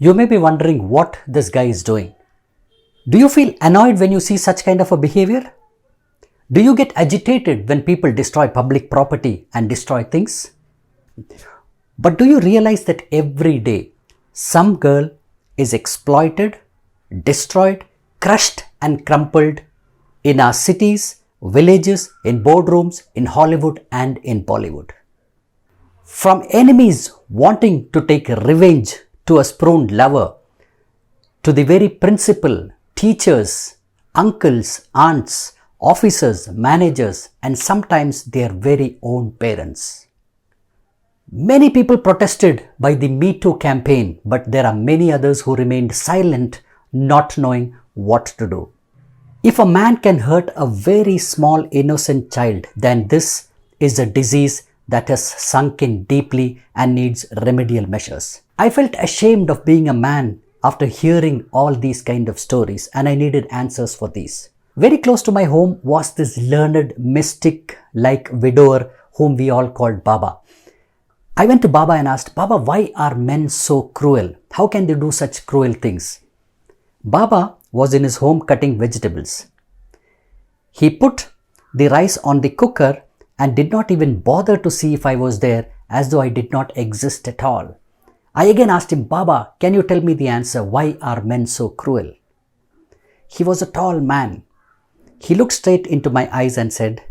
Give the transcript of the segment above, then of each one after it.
You may be wondering what this guy is doing. Do you feel annoyed when you see such kind of a behavior? Do you get agitated when people destroy public property and destroy things? But do you realize that every day some girl is exploited, destroyed, crushed and crumpled in our cities, villages, in boardrooms, in Hollywood and in Bollywood? From enemies wanting to take revenge to a spurned lover, to the very principal, teachers, uncles, aunts, officers, managers, and sometimes their very own parents. Many people protested by the Me Too campaign, but there are many others who remained silent, not knowing what to do. If a man can hurt a very small innocent child, then this is a disease that has sunk in deeply and needs remedial measures. I felt ashamed of being a man after hearing all these kind of stories, and I needed answers for these. Very close to my home was this learned mystic-like widower whom we all called Baba. I went to Baba and asked, Baba, why are men so cruel? How can they do such cruel things? Baba was in his home cutting vegetables. He put the rice on the cooker and did not even bother to see if I was there, as though I did not exist at all. I again asked him, Baba, can you tell me the answer? Why are men so cruel? He was a tall man. He looked straight into my eyes and said,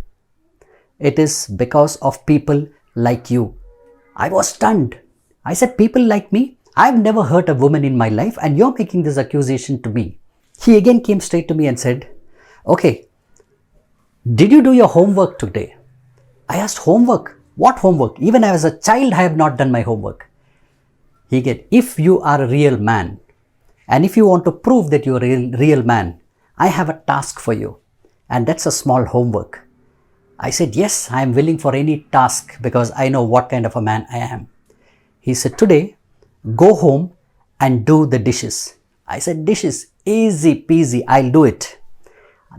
it is because of people like you. I was stunned. I said, people like me? I've never hurt a woman in my life and you're making this accusation to me. He again came straight to me and said, okay, did you do your homework today? I asked, homework? What homework? Even as a child, I have not done my homework. He said, if you are a real man and if you want to prove that you're a real man, I have a task for you, and that's a small homework. I said, yes, I am willing for any task because I know what kind of a man I am. He said, today, go home and do the dishes. I said, dishes, easy peasy, I'll do it.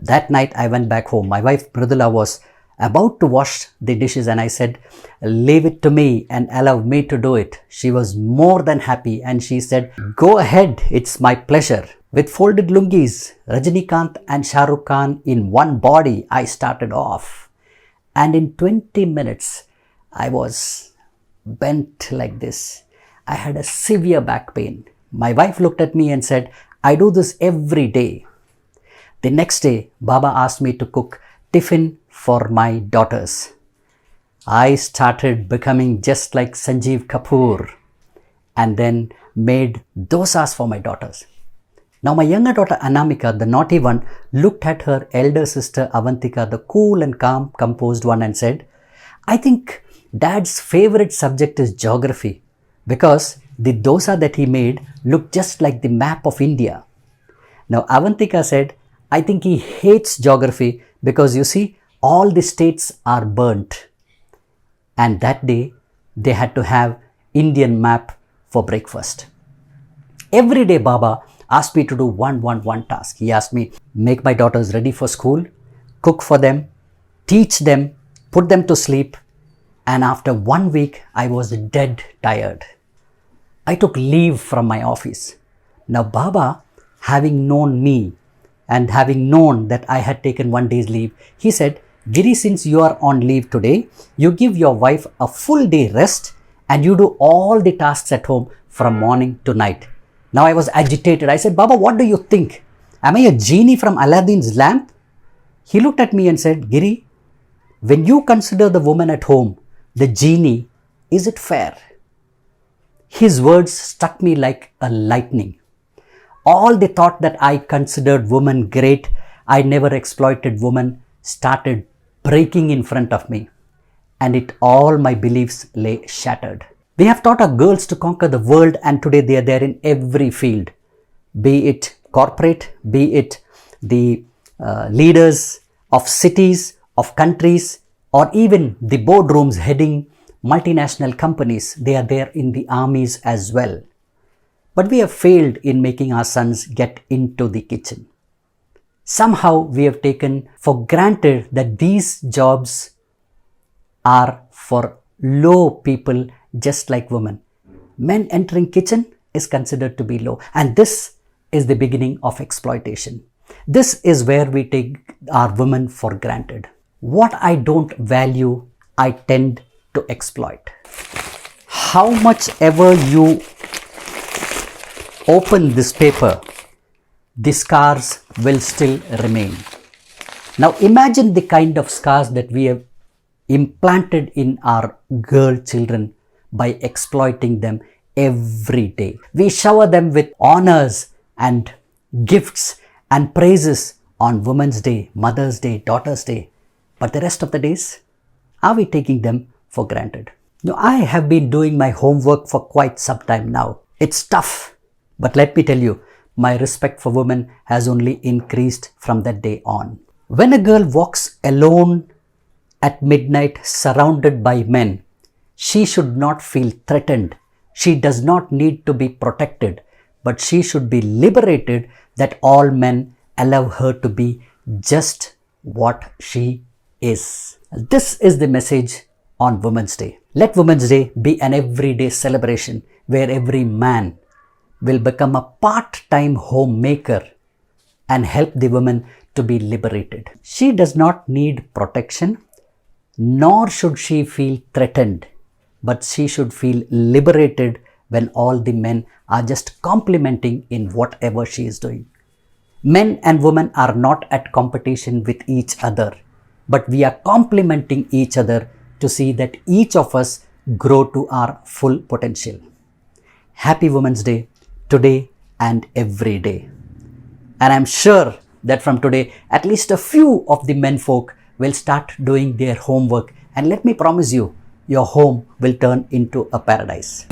That night I went back home. My wife Mridula was about to wash the dishes and I said, leave it to me and allow me to do it. She was more than happy and she said, go ahead, it's my pleasure. With folded lungis, Rajinikanth and Shah Rukh Khan in one body, I started off. And in 20 minutes, I was bent like this. I had a severe back pain. My wife looked at me and said, I do this every day. The next day, Baba asked me to cook tiffin for my daughters. I started becoming just like Sanjeev Kapoor and then made dosas for my daughters. Now my younger daughter Anamika, the naughty one, looked at her elder sister Avantika, the cool and calm, composed one, and said, I think Dad's favorite subject is geography because the dosa that he made looked just like the map of India. Now Avantika said, I think he hates geography because you see, all the states are burnt. And that day, they had to have Indian map for breakfast. Every day, Baba asked me to do one task. He asked me, make my daughters ready for school, cook for them, teach them, put them to sleep. And after 1 week, I was dead tired. I took leave from my office. Now, Baba, having known me and having known that I had taken 1 day's leave, he said, Giri, since you are on leave today, you give your wife a full day rest and you do all the tasks at home from morning to night. Now I was agitated. I said, Baba, what do you think? Am I a genie from Aladdin's lamp? He looked at me and said, Giri, when you consider the woman at home, the genie, is it fair? His words struck me like a lightning. All the thought that I considered woman great, I never exploited woman, started breaking in front of me. And all my beliefs lay shattered. We have taught our girls to conquer the world and today they are there in every field. Be it corporate, be it the leaders of cities, of countries, or even the boardrooms heading multinational companies. They are there in the armies as well. But we have failed in making our sons get into the kitchen. Somehow we have taken for granted that these jobs are for low people just like women. Men entering kitchen, is considered to be low. And this is the beginning of exploitation. This is where we take our women for granted. What I don't value, I tend to exploit. How much ever you open this paper, the scars will still remain. Now imagine the kind of scars that we have implanted in our girl children by exploiting them every day. We shower them with honors and gifts and praises on Women's Day, Mother's Day, Daughter's Day. But the rest of the days, are we taking them for granted? Now, I have been doing my homework for quite some time now. It's tough, but let me tell you, my respect for women has only increased from that day on. When a girl walks alone at midnight surrounded by men, she should not feel threatened. She does not need to be protected, but she should be liberated that all men allow her to be just what she is. This is the message on Women's Day. Let Women's Day be an everyday celebration where every man will become a part-time homemaker and help the woman to be liberated. She does not need protection, nor should she feel threatened, but she should feel liberated when all the men are just complimenting in whatever she is doing. Men and women are not at competition with each other, but we are complementing each other to see that each of us grow to our full potential. Happy Women's Day today and every day. And I'm sure that from today, at least a few of the men folk will start doing their homework. And let me promise you, your home will turn into a paradise.